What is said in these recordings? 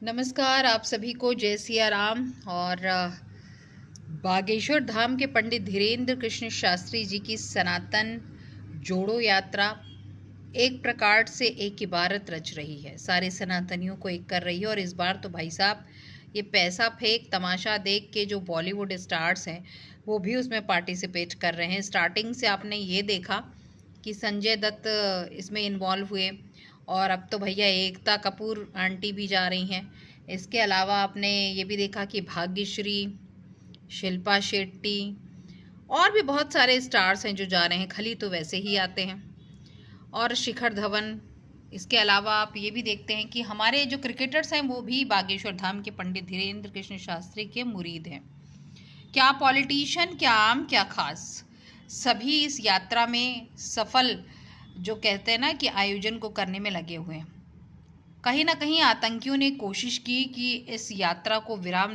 नमस्कार आप सभी को, जय सिया राम। और बागेश्वर धाम के पंडित धीरेन्द्र कृष्ण शास्त्री जी की सनातन जोड़ो यात्रा एक प्रकार से एक इबारत रच रही है, सारे सनातनियों को एक कर रही है। और इस बार तो भाई साहब ये पैसा फेंक तमाशा देख के जो बॉलीवुड स्टार्स हैं वो भी उसमें पार्टिसिपेट कर रहे हैं। स्टार्टिंग से आपने ये देखा कि संजय दत्त इसमें इन्वॉल्व हुए, और अब तो भैया एकता कपूर आंटी भी जा रही हैं। इसके अलावा आपने ये भी देखा कि भाग्यश्री, शिल्पा शेट्टी और भी बहुत सारे स्टार्स हैं जो जा रहे हैं। खली तो वैसे ही आते हैं, और शिखर धवन। इसके अलावा आप ये भी देखते हैं कि हमारे जो क्रिकेटर्स हैं वो भी बागेश्वर धाम के पंडित धीरेन्द्र कृष्ण शास्त्री के मुरीद हैं। क्या पॉलिटिशियन, क्या आम, क्या खास, सभी इस यात्रा में सफल, जो कहते हैं ना कि आयोजन को करने में लगे हुए हैं। कहीं ना कहीं आतंकियों ने कोशिश की कि इस यात्रा को विराम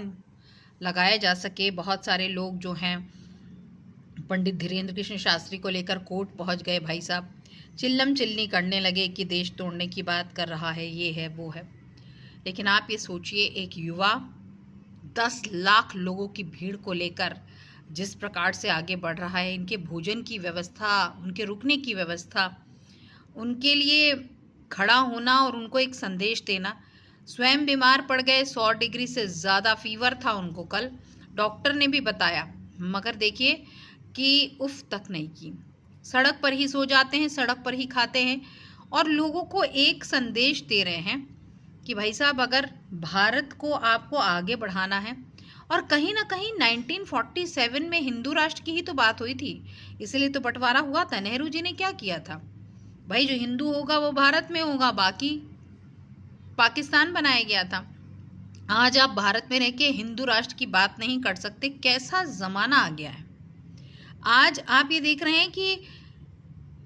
लगाया जा सके। बहुत सारे लोग जो हैं पंडित धीरेन्द्र कृष्ण शास्त्री को लेकर कोर्ट पहुंच गए। भाई साहब चिल्लम चिल्ली करने लगे कि देश तोड़ने की बात कर रहा है, ये है वो है। लेकिन आप ये सोचिए, एक युवा 10 लाख लोगों की भीड़ को लेकर जिस प्रकार से आगे बढ़ रहा है, इनके भोजन की व्यवस्था, उनके रुकने की व्यवस्था, उनके लिए खड़ा होना और उनको एक संदेश देना। स्वयं बीमार पड़ गए, 100 डिग्री से ज़्यादा फीवर था उनको कल, डॉक्टर ने भी बताया, मगर देखिए कि उफ तक नहीं की। सड़क पर ही सो जाते हैं, सड़क पर ही खाते हैं, और लोगों को एक संदेश दे रहे हैं कि भाई साहब अगर भारत को आपको आगे बढ़ाना है। और कहीं ना कहीं 1947 में हिंदू राष्ट्र की ही तो बात हुई थी, इसलिए तो बंटवारा हुआ था। नेहरू जी ने क्या किया था भाई, जो हिंदू होगा वो भारत में होगा, बाकी पाकिस्तान बनाया गया था। आज आप भारत में रह के हिंदू राष्ट्र की बात नहीं कर सकते, कैसा जमाना आ गया है। आज आप ये देख रहे हैं कि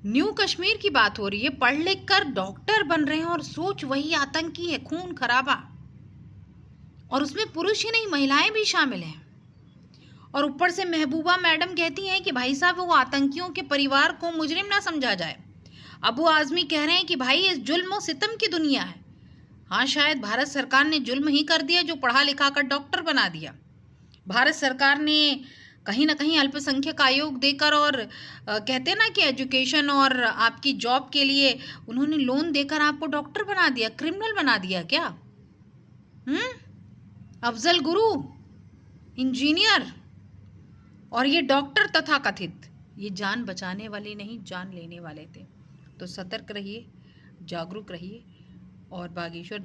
न्यू कश्मीर की बात हो रही है, पढ़ लिख कर डॉक्टर बन रहे हैं, और सोच वही आतंकी है, खून खराबा, और उसमें पुरुष ही नहीं महिलाएं भी शामिल हैं। और ऊपर से महबूबा मैडम कहती हैं कि भाई साहब वो आतंकियों के परिवार को मुजरिम ना समझा जाए। अबू आजमी कह रहे हैं कि भाई इस जुल्म और सितम की दुनिया है। हाँ, शायद भारत सरकार ने जुल्म ही कर दिया जो पढ़ा लिखा कर डॉक्टर बना दिया। भारत सरकार ने कहीं ना कहीं अल्पसंख्यक आयोग देकर, और कहते हैं ना कि एजुकेशन और आपकी जॉब के लिए उन्होंने लोन देकर आपको डॉक्टर बना दिया, क्रिमिनल बना दिया क्या? अफजल गुरु, इंजीनियर, और ये डॉक्टर तथा कथित, ये जान बचाने वाले नहीं, जान लेने वाले थे। तो सतर्क रहिए, जागरूक रहिए, और बागेश्वर